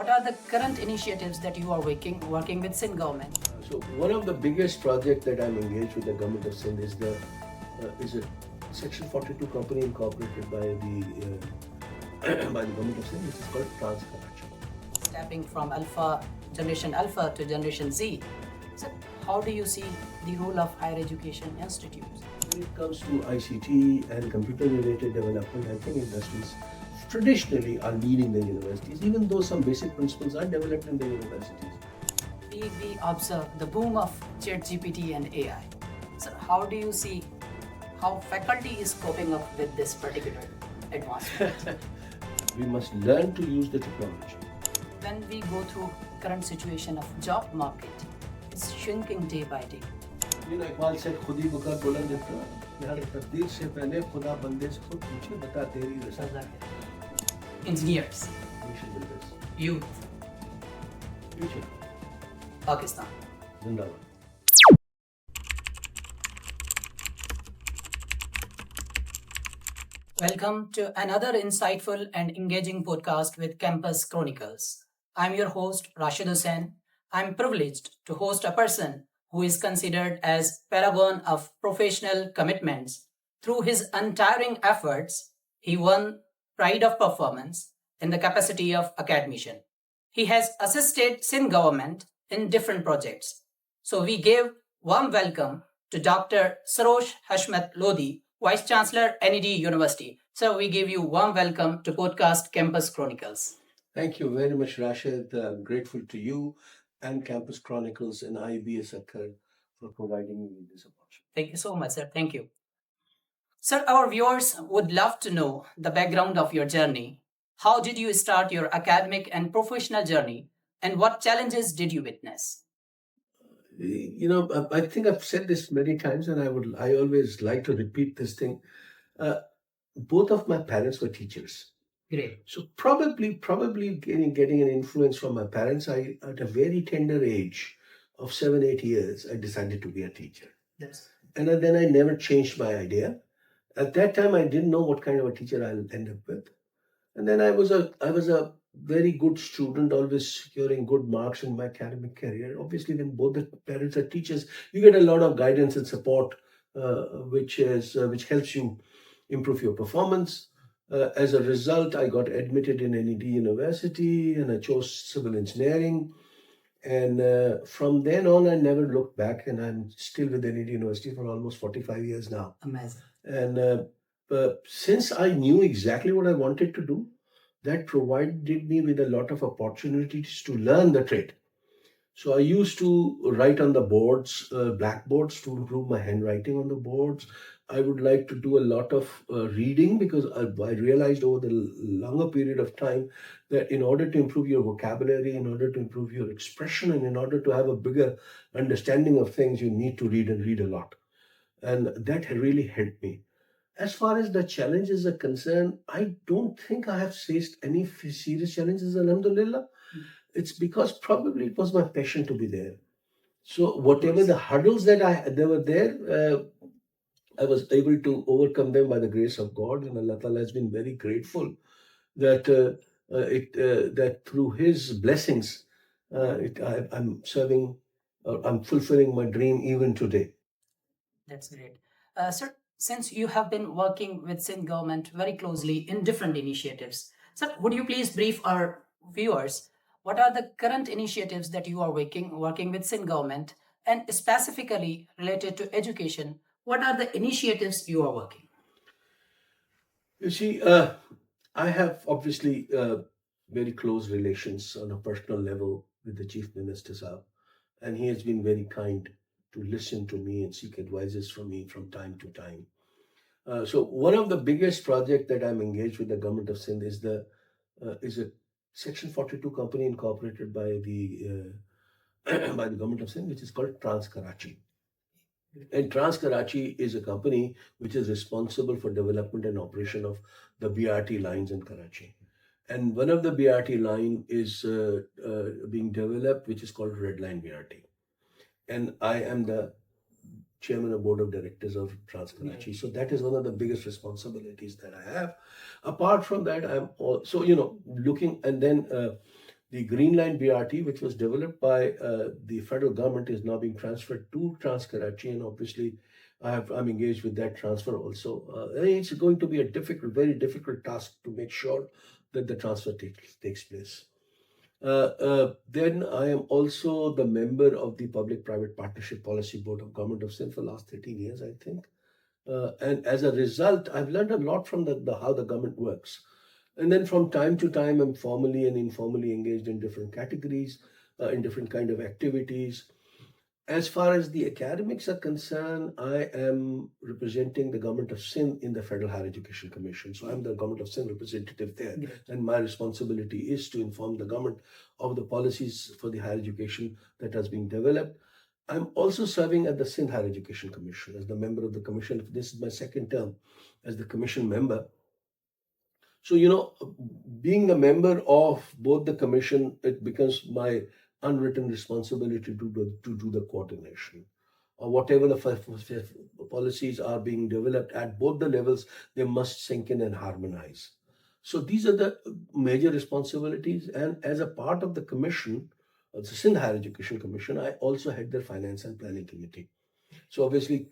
What are the current initiatives that you are working with Sindh government? So one of the biggest projects that I'm engaged with the government of Sindh is a Section 42 company incorporated by the by the government of Sindh, which is called Karachi. Stepping from generation Alpha to generation Z. So how do you see the role of higher education institutes? When it comes to ICT and computer-related development, I think industries traditionally are leading the universities, even though some basic principles are developed in the universities. We observe the boom of ChatGPT and AI. So how do you see how faculty is coping up with this particular advancement? We must learn to use the technology. When we go through current situation of job market, it's shrinking day by day. Iqbal से खुद ही बुका बुलंद देता यार तकदीर से पहले खुदा बंदे से खुद पूछे बता तेरी रसा. Engineers, Nation builders. youth, Future. Pakistan. Zindabad. Welcome to another insightful and engaging podcast with Campus Chronicles. I'm your host, Rashid Hussain. I'm privileged to host a person who is considered as paragon of professional commitments. Through his untiring efforts, he won pride of performance in the capacity of academician. He has assisted Sindh government in different projects. So we give warm welcome to Dr. Sarosh Hashmat Lodi, Vice Chancellor, NED University. So we give you warm welcome to podcast Campus Chronicles. Thank you very much, Rashid. I'm grateful to you and Campus Chronicles and IBS Akkar for providing me with this opportunity. Thank you so much, sir. Thank you. Sir, our viewers would love to know the background of your journey. How did you start your academic and professional journey, and what challenges did you witness? You know, I think I've said this many times, and I always like to repeat this thing. Both of my parents were teachers. Great. So probably getting an influence from my parents, I at a very tender age of 7, 8 years, I decided to be a teacher. Yes. And then I never changed my idea. At that time, I didn't know what kind of a teacher I'll end up with. And then I was a very good student, always securing good marks in my academic career. Obviously, when both the parents are teachers, you get a lot of guidance and support, which helps you improve your performance. As a result, I got admitted in NED University and I chose civil engineering. And from then on, I never looked back, and I'm still with NED University for almost 45 years now. Amazing. And since I knew exactly what I wanted to do, that provided me with a lot of opportunities to learn the trade. So I used to write on the boards, blackboards, to improve my handwriting on the boards. I would like to do a lot of reading because I realized over the longer period of time that in order to improve your vocabulary, in order to improve your expression, and in order to have a bigger understanding of things, you need to read and read a lot. And that really helped me. As far as the challenges are concerned, I don't think I have faced any serious challenges, alhamdulillah. It's because probably it was my passion to be there. So whatever the hurdles that were there, I was able to overcome them by the grace of God, and Allah Ta'ala has been very grateful that that through His blessings, I'm serving, I'm fulfilling my dream even today. That's great. Sir, since you have been working with Sindh government very closely in different initiatives, sir, would you please brief our viewers what are the current initiatives that you are working with Sindh government, and specifically related to education, what are the initiatives you are working? You see, I have obviously very close relations on a personal level with the Chief Minister, Saab, and he has been very kind to listen to me and seek advices from me from time to time. So one of the biggest project that I'm engaged with the government of Sindh is a Section 42 company incorporated by the by the government of Sindh, which is called Karachi. And Karachi is a company which is responsible for development and operation of the BRT lines in Karachi. And one of the BRT line is being developed, which is called Red Line BRT. And I am the chairman of board of directors of Karachi. So that is one of the biggest responsibilities that I have. Apart from that, I'm also, looking, and then The Green Line BRT, which was developed by the federal government, is now being transferred to Trans Karachi, and obviously, I'm engaged with that transfer also. It's going to be a difficult, very difficult task to make sure that the transfer takes place. Then I am also the member of the Public-Private Partnership Policy Board of Government of Sindh for the last 13 years, I think. And as a result, I've learned a lot from the how the government works. And then from time to time, I'm formally and informally engaged in different categories, in different kind of activities. As far as the academics are concerned, I am representing the government of Sindh in the Federal Higher Education Commission. So I'm the government of Sindh representative there. Great. And my responsibility is to inform the government of the policies for the higher education that has been developed. I'm also serving at the Sindh Higher Education Commission as the member of the commission. This is my second term as the commission member. So, being a member of both the commission, it becomes my unwritten responsibility to do the coordination. Or whatever the policies are being developed at both the levels, they must sink in and harmonize. So these are the major responsibilities. And as a part of the commission, the Sindh Higher Education Commission, I also head their finance and planning committee. So obviously,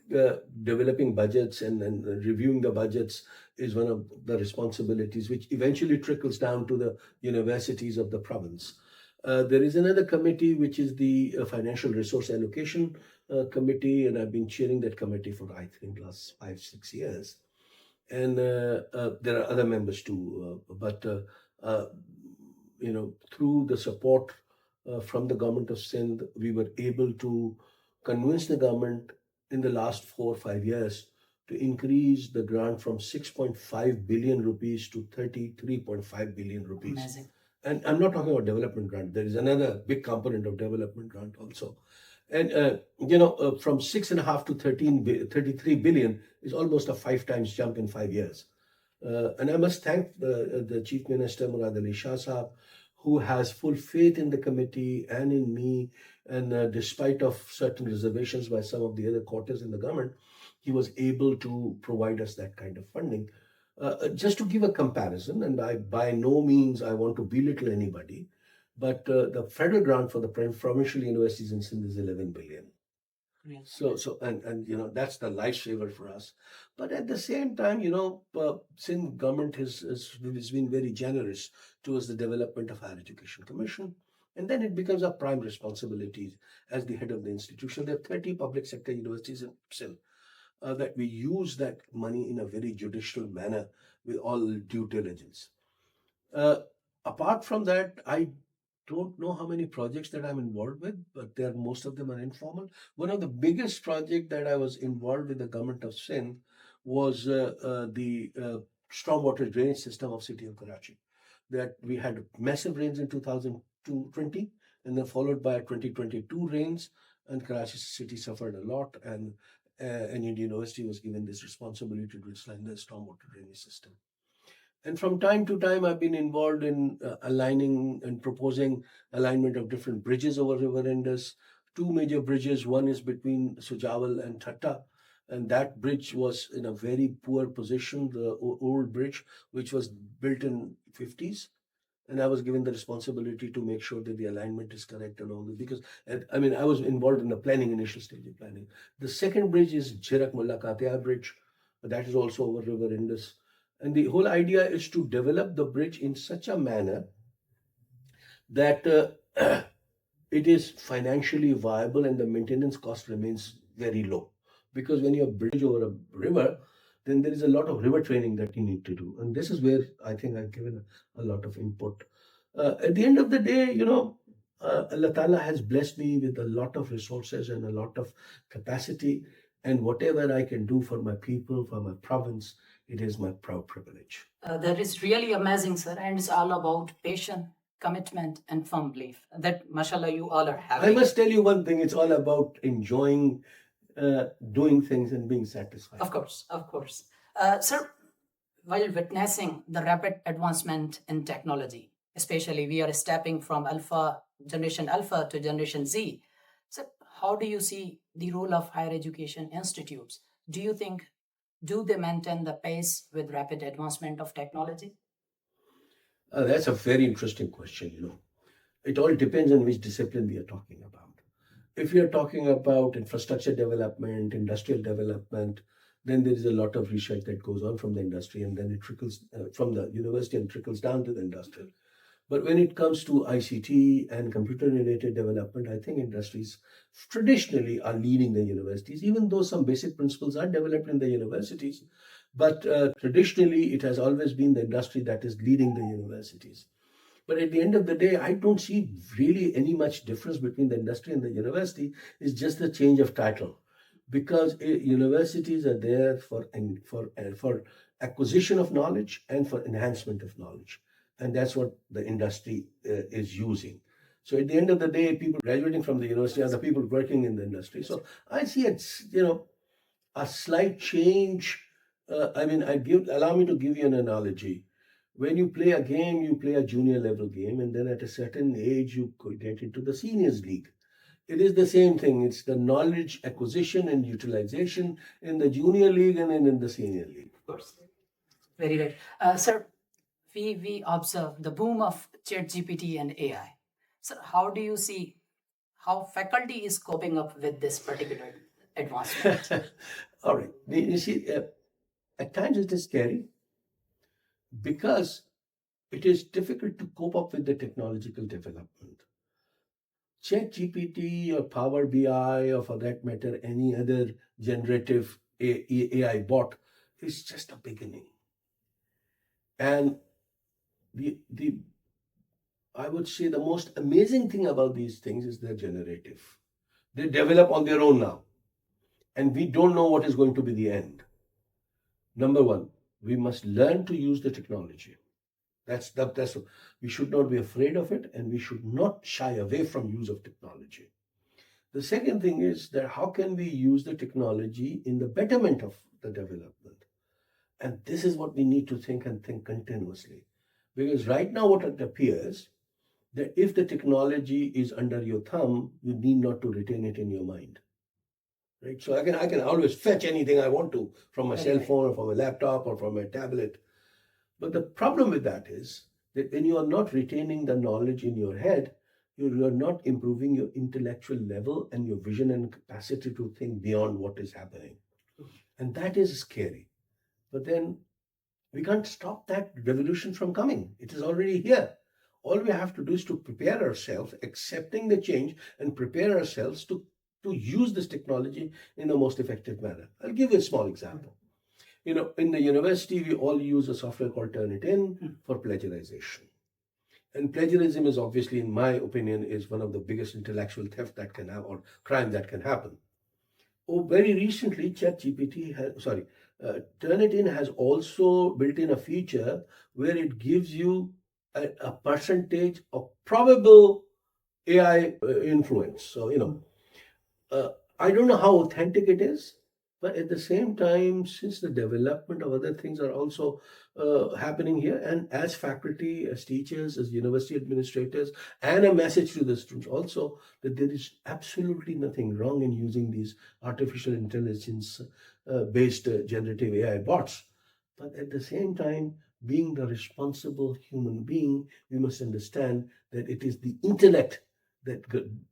developing budgets and reviewing the budgets is one of the responsibilities, which eventually trickles down to the universities of the province. There is another committee, which is the Financial Resource Allocation Committee, and I've been chairing that committee for, I think, last 5-6 years. And there are other members too, but through the support from the government of Sindh, we were able to convince the government in the last 4 or 5 years to increase the grant from 6.5 billion rupees to 33.5 billion rupees. Amazing. And I'm not talking about development grant. There is another big component of development grant also. And from 6.5 to 33 billion is almost a 5 times jump in 5 years. And I must thank the Chief Minister Murad Ali Shah Sahab, who has full faith in the committee and in me. And despite of certain reservations by some of the other quarters in the government, he was able to provide us that kind of funding. Just to give a comparison, and by no means I want to belittle anybody, but the federal grant for the provincial universities in Sindh is 11 billion. Great. So and that's the lifesaver for us. But at the same time, Sindh government has been very generous towards the development of Higher Education Commission. And then it becomes our prime responsibility as the head of the institution. There are 30 public sector universities in Sindh. That we use that money in a very judicial manner with all due diligence. Uh, Apart from that, I don't know how many projects that I'm involved with, but most of them are informal. One of the biggest project that I was involved with the government of Sindh was the stormwater drainage system of city of Karachi. That we had massive rains in 2020, and then followed by 2022 rains, and Karachi city suffered a lot, and Indian University was given this responsibility to design the stormwater drainage system. And from time to time, I've been involved in aligning and proposing alignment of different bridges over River Indus. Two major bridges. One is between Sujawal and Thatta, and that bridge was in a very poor position. The old bridge, which was built in 50s, and I was given the responsibility to make sure that the alignment is correct and all this. Because I was involved in the planning, initial stage of planning. The second bridge is Jirak Mulla Katia Bridge, that is also over River Indus. And the whole idea is to develop the bridge in such a manner that it is financially viable and the maintenance cost remains very low. Because when you have bridge over a river, then there is a lot of river training that you need to do. And this is where I think I've given a lot of input. At the end of the day, Allah Ta'ala has blessed me with a lot of resources and a lot of capacity. And whatever I can do for my people, for my province, it is my proud privilege. That is really amazing, sir. And it's all about patience, commitment, and firm belief that, mashallah, you all are having. I must tell you one thing, it's all about enjoying doing things and being satisfied. Of course, of course. Sir, while witnessing the rapid advancement in technology, especially we are stepping from generation alpha to generation Z. So how do you see the role of higher education institutes? Do you think, do they maintain the pace with rapid advancement of technology? That's a very interesting question. It all depends on which discipline we are talking about. If we are talking about infrastructure development, industrial development, then there is a lot of research that goes on from the industry, and then it trickles from the university and trickles down to the industrial. But when it comes to ICT and computer related development, I think industries traditionally are leading the universities, even though some basic principles are developed in the universities. But traditionally, it has always been the industry that is leading the universities. But at the end of the day, I don't see really any much difference between the industry and the university. It's just the change of title, because universities are there for acquisition of knowledge and for enhancement of knowledge, and that's what the industry is using. So at the end of the day, people graduating from the university are the people working in the industry. So I see it's a slight change. Allow me to give you an analogy. When you play a game, you play a junior level game, and then at a certain age, you could get into the seniors league. It is the same thing. It's the knowledge acquisition and utilization in the junior league and then in the senior league. Of course. Very right. Sir, we observe the boom of ChatGPT and AI. So how do you see how faculty is coping up with this particular advancement? All right. You see, at times it is scary because it is difficult to cope up with the technological development. ChatGPT or Power BI, or for that matter, any other generative AI bot is just a beginning. And the I would say the most amazing thing about these things is they're generative. They develop on their own now, and we don't know what is going to be the end. Number one, we must learn to use the technology. That's we should not be afraid of it, and we should not shy away from use of technology. The second thing is that how can we use the technology in the betterment of the development? And this is what we need to think and think continuously. Because right now, what it appears that if the technology is under your thumb, you need not to retain it in your mind. Right? So I can always fetch anything I want to from my cell phone or from a laptop or from a tablet. But the problem with that is that when you are not retaining the knowledge in your head, you are not improving your intellectual level and your vision and capacity to think beyond what is happening. And that is scary. But then we can't stop that revolution from coming. It is already here. All we have to do is to prepare ourselves, accepting the change, and prepare ourselves to use this technology in the most effective manner. I'll give you a small example. In the university, we all use a software called Turnitin for plagiarization. And plagiarism is obviously, in my opinion, is one of the biggest intellectual theft that can have, or crime that can happen. Oh, very recently, Turnitin has also built in a feature where it gives you a percentage of probable AI influence. So, I don't know how authentic it is, but at the same time, since the development of other things are also happening here, and as faculty, as teachers, as university administrators, and a message to the students also that there is absolutely nothing wrong in using these artificial intelligence based generative AI bots. But at the same time, being the responsible human being, we must understand that it is the intellect that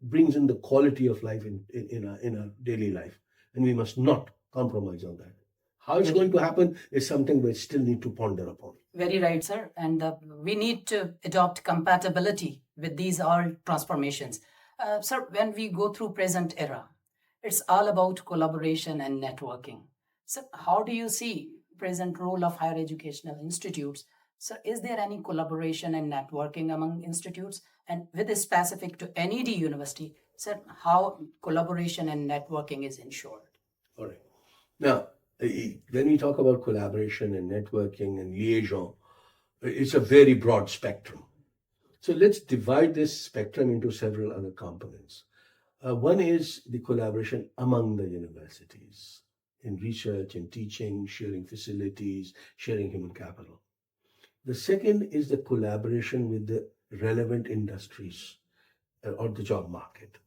brings in the quality of life in our daily life, and we must not compromise on that. How it's going to happen is something we still need to ponder upon. Very right, sir. And we need to adopt compatibility with these all transformations. Sir, when we go through present era, it's all about collaboration and networking. So how do you see present role of higher educational institutes? So is there any collaboration and networking among institutes? And with a specific to NED University, sir, how collaboration and networking is ensured? All right. Now, when we talk about collaboration and networking and liaison, it's a very broad spectrum. So let's divide this spectrum into several other components. One is the collaboration among the universities in research and teaching, sharing facilities, sharing human capital. The second is the collaboration with the relevant industries or the job market.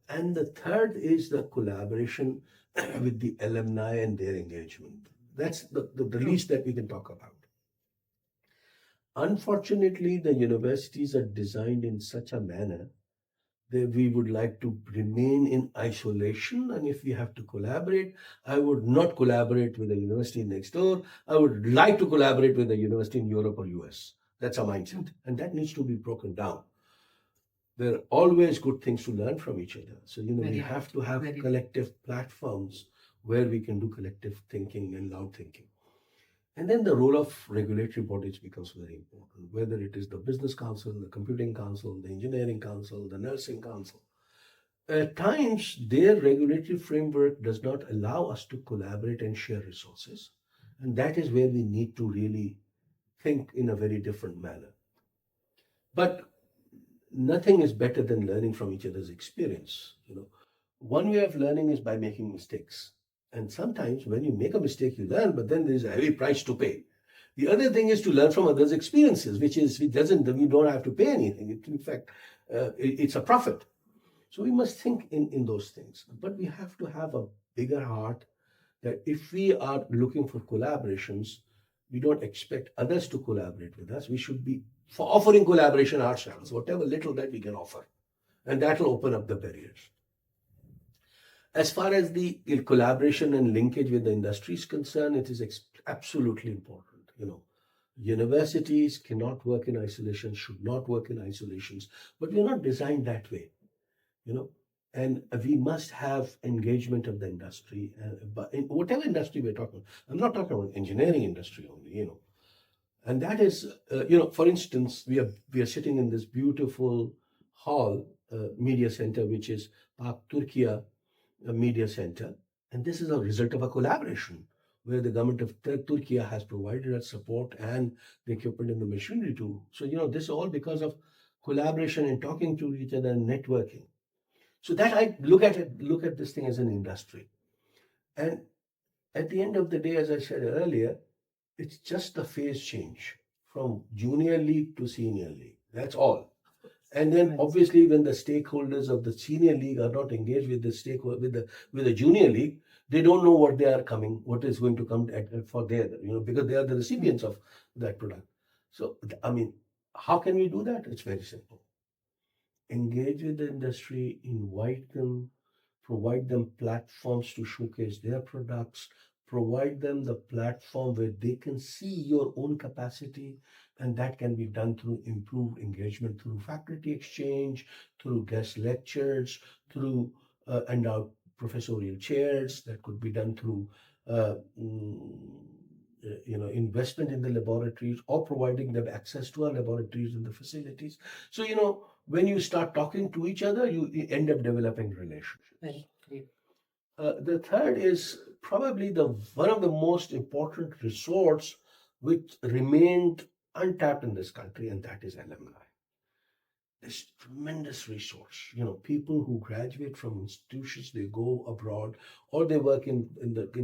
And the third is the collaboration with the alumni and their engagement. That's the least that we can talk about. Unfortunately, the universities are designed in such a manner that we would like to remain in isolation. And if we have to collaborate, I would not collaborate with the university next door. I would like to collaborate with the university in Europe or US. That's a mindset. And that needs to be broken down. There are always good things to learn from each other. So, we have to have collective platforms where we can do collective thinking and loud thinking. And then the role of regulatory bodies becomes very important, whether it is the business council, the computing council, the engineering council, the nursing council. At times, their regulatory framework does not allow us to collaborate and share resources. And that is where we need to really think in a very different manner. But nothing is better than learning from each other's experience. One way of learning is by making mistakes. And sometimes when you make a mistake, you learn, but then there is a heavy price to pay. The other thing is to learn from others' experiences, we don't have to pay anything. In fact, it's a profit. So we must think in those things. But we have to have a bigger heart that if we are looking for collaborations, we don't expect others to collaborate with us. We should be for offering collaboration ourselves, whatever little that we can offer. And that will open up the barriers. As far as the collaboration and linkage with the industry is concerned, it is absolutely important. Universities cannot work in isolation, should not work in isolations, but we're not designed that way. you know and we must have engagement of the industry, but in whatever industry we're talking about. I'm not talking about engineering industry only, and that is, for instance, we are sitting in this beautiful hall, media center, which is Park Turkiya Media Center, and this is a result of a collaboration where the government of Turkey has provided us support and the equipment and the machinery to. So, this is all because of collaboration and talking to each other and networking. So that I look at this thing as an industry. And at the end of the day, as I said earlier, it's just a phase change from junior league to senior league. That's all. And then obviously when the stakeholders of the senior league are not engaged with the stakeholder with the junior league, they don't know what is going to come for their, because they are the recipients of that product. So I mean, how can we do that? It's very simple. Engage with the industry, invite them, provide them platforms to showcase their products, provide them the platform where they can see your own capacity, and that can be done through improved engagement, through faculty exchange, through guest lectures, through endowed professorial chairs. That could be done through uh, mm, investment in the laboratories or providing them access to our laboratories and the facilities. So when you start talking to each other, you end up developing relationships. Right. Great. The third is probably the one of the most important resorts which remained untapped in this country, and that is alumni. This tremendous resource. People who graduate from institutions, they go abroad or they work in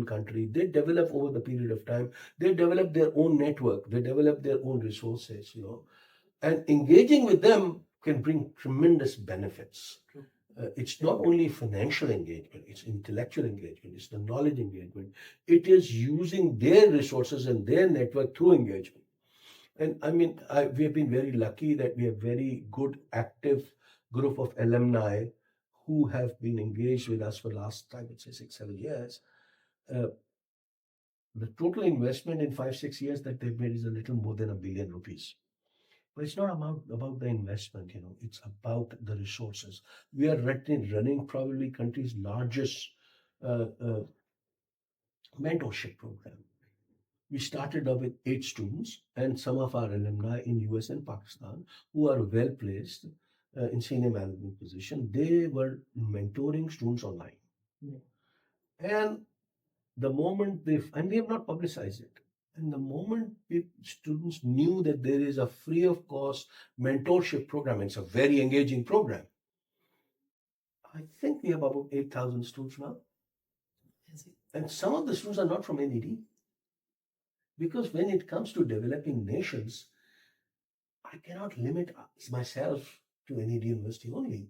country. They develop over the period of time. They develop their own network. They develop their own resources. And engaging with them can bring tremendous benefits. It's not only financial engagement, it's intellectual engagement, it's the knowledge engagement. It is using their resources and their network through engagement. And I mean, we have been very lucky that we have very good, active group of alumni who have been engaged with us for the last, I would say, 6, 7 years. Uh, the total investment in 5, 6 years that they've made is a little more than ₹1 billion. But it's not about the investment, it's about the resources. We are running probably country's largest uh, mentorship program. We started off with 8 students and some of our alumni in US and Pakistan who are well placed in senior management position. They were mentoring students online. Yeah. And the moment they have not publicized it. And the moment students knew that there is a free of cost mentorship program, it's a very engaging program. I think we have about 8,000 students now. And some of the students are not from NED. Because when it comes to developing nations, I cannot limit myself to NED University only.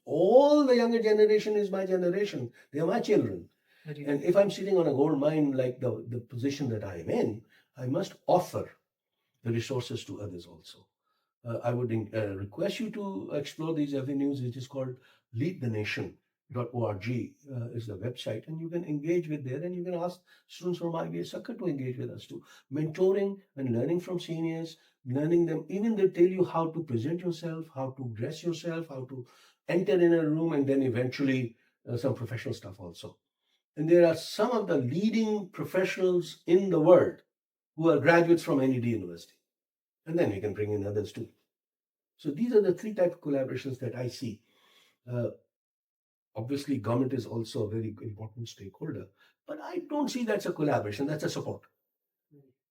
All the younger generation is my generation. They are my children. And if I'm sitting on a gold mine like the position that I am in, I must offer the resources to others also. I would request you to explore these avenues, which is called leadthenation.org is the website, and you can engage with there, and you can ask students from IBS Sucker to engage with us too. Mentoring and learning from seniors, learning them, even they tell you how to present yourself, how to dress yourself, how to enter in a room, and then eventually some professional stuff also. And there are some of the leading professionals in the world who are graduates from NED University. And then you can bring in others too. So these are the three type of collaborations that I see. Uh, Obviously, government is also a very important stakeholder, but I don't see that's a collaboration. That's a support.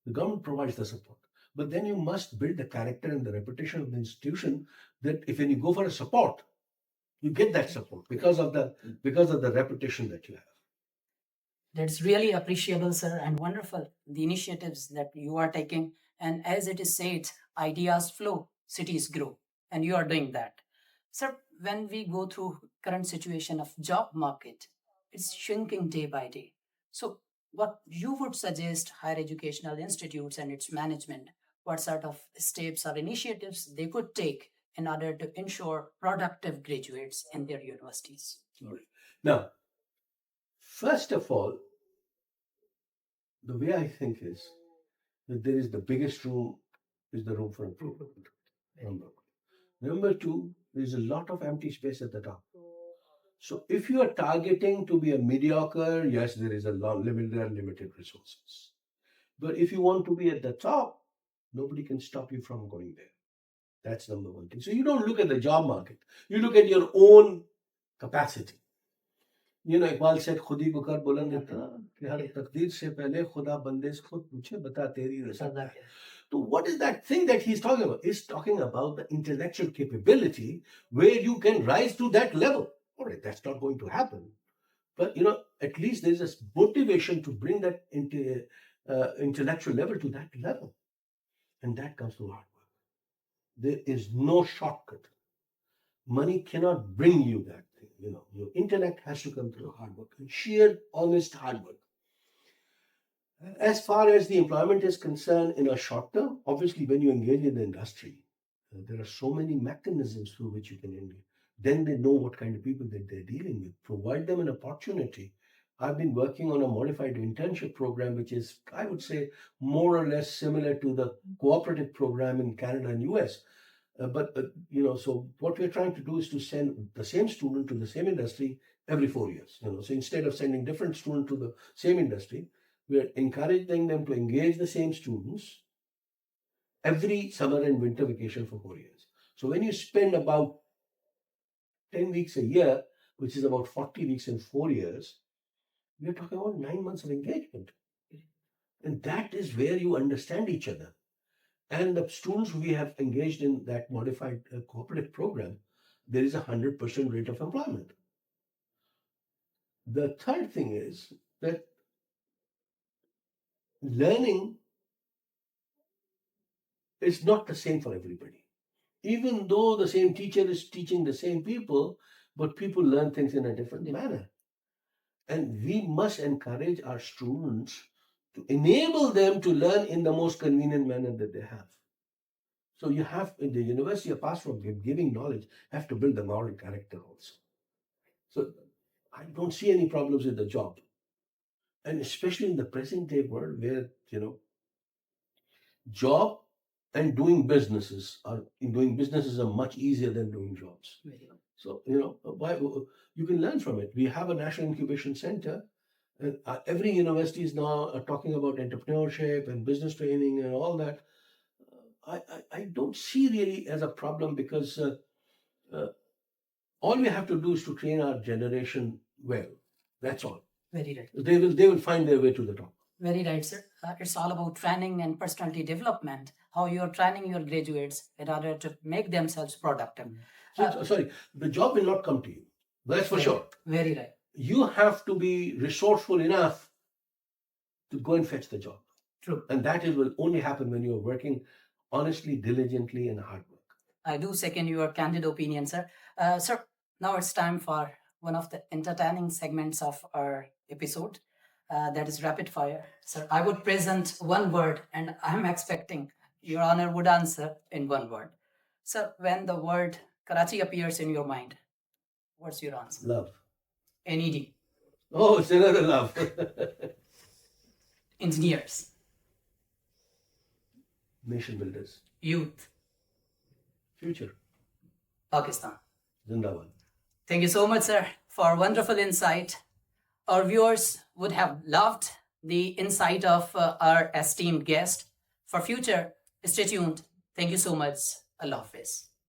The government provides the support, but then you must build the character and the reputation of the institution. That if when you go for a support, you get that support because of the reputation that you have. That's really appreciable, sir, and wonderful. The initiatives that you are taking, and as it is said, ideas flow, cities grow, and you are doing that. Sir, when we go through current situation of job market, it's shrinking day by day. So, what you would suggest higher educational institutes and its management, what sort of steps or initiatives they could take in order to ensure productive graduates in their universities? All right. Now, first of all, the way I think is that there is the biggest room is the room for improvement. Number one. Number two, there's a lot of empty space at the top. So if you are targeting to be a mediocre, yes, there is a limited resources. But if you want to be at the top, nobody can stop you from going there. That's number one thing. So you don't look at the job market. You look at your own capacity. Iqbal सेठ खुद ही Booker बुलंद देता कि हर तकदीर से पहले खुदा बंदे से खुद पूछे बता तेरी रजा क्या है. So what is that thing that he's talking about? He's talking about the intellectual capability where you can rise to that level. All right, that's not going to happen. But at least there's a motivation to bring that intellectual level to that level. And that comes through hard work. There is no shortcut. Money cannot bring you that thing. Your intellect has to come through hard work, and sheer, honest hard work. As far as the employment is concerned, in a short term, obviously, when you engage in the industry, there are so many mechanisms through which you can engage. Then they know what kind of people that they're dealing with. Provide them an opportunity. I've been working on a modified internship program, which is, I would say, more or less similar to the cooperative program in Canada and US. So what we're trying to do is to send the same student to the same industry every 4 years. So instead of sending different students to the same industry, we're encouraging them to engage the same students every summer and winter vacation for 4 years. So when you spend about 10 weeks a year, which is about 40 weeks in 4 years, we're talking about 9 months of engagement. And that is where you understand each other. And the students we have engaged in that modified cooperative program, there is 100% rate of employment. The third thing is that learning is not the same for everybody. Even though the same teacher is teaching the same people, but people learn things in a different manner. And we must encourage our students to enable them to learn in the most convenient manner that they have. So you have in the university, apart from giving knowledge, have to build the moral character also. So I don't see any problems with the job. And especially in the present day world where, job and doing businesses are much easier than doing jobs. So, why you can learn from it. We have a national incubation center. And every university is now talking about entrepreneurship and business training and all that. I don't see really as a problem because uh, all we have to do is to train our generation well. That's all. Very right. They will find their way to the top. Very right, sir. It's all about training and personality development, how you're training your graduates in order to make themselves productive. Sorry, the job will not come to you. That's for sure. Very right. You have to be resourceful enough to go and fetch the job. True. And that will only happen when you're working honestly, diligently, and hard work. I do second your candid opinion, sir. Sir, now it's time for one of the entertaining segments of our episode. That is rapid fire. Sir, I would present one word and I'm expecting Your Honor would answer in one word. Sir, when the word Karachi appears in your mind, what's your answer? Love. NED. Oh, it's another love. Engineers. Nation builders. Youth. Future. Pakistan. Zindabad. Thank you so much, sir, for wonderful insight. Our viewers would have loved the insight of our esteemed guest. For future, stay tuned. Thank you so much. Allah Hafiz.